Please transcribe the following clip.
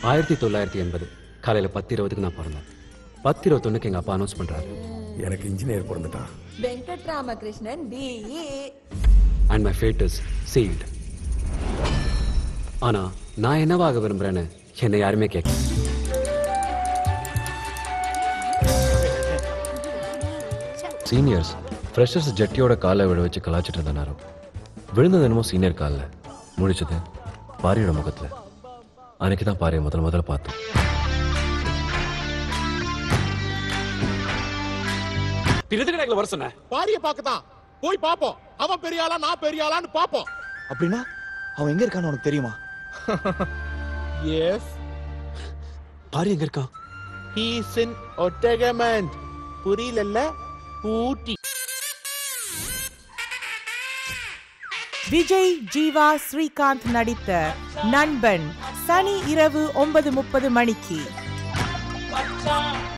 1980 காலையில 10:20க்கு நான் பிறந்தேன். 10:21க்கு எங்க அப்பா அனௌன்ஸ் பண்றாரு, எனக்கு engineer பிறந்துட்டான். Venkataramakrishnan BE. and my fate is sealed. ஆனா நான் என்னவாக விரும்புறேன்னு என்னை யாருமே கேட்கல. சீனியர்ஸ் ஃப்ரெஷர்ஸ் ஜட்டியோட காலை விட வச்சு கலாச்சிட்டு இருந்த நேரம் விழுந்தது என்னமோ சீனியர் காலில், முடிச்சது பாரியோட முகத்துல. அன்னைக்கு தான் பாரியை முதல்ல பார்த்தோம். வர சொன்ன பாரிய பாக்கதான் போய் பாப்போம். அவன் பெரிய ஆளா நான் பெரிய ஆளான்னு பாப்போம். அப்படின்னா அவன் எங்க இருக்கான்னு உனக்கு தெரியுமா? எஸ், பாரி எங்க இருக்கான்? he is in ஒட்டகமண்ட். புரியலல்ல? ஊட்டி. விஜய், ஜீவா, ஸ்ரீகாந்த் நடித்த நண்பன் சனி இரவு 9:30 மணிக்கு.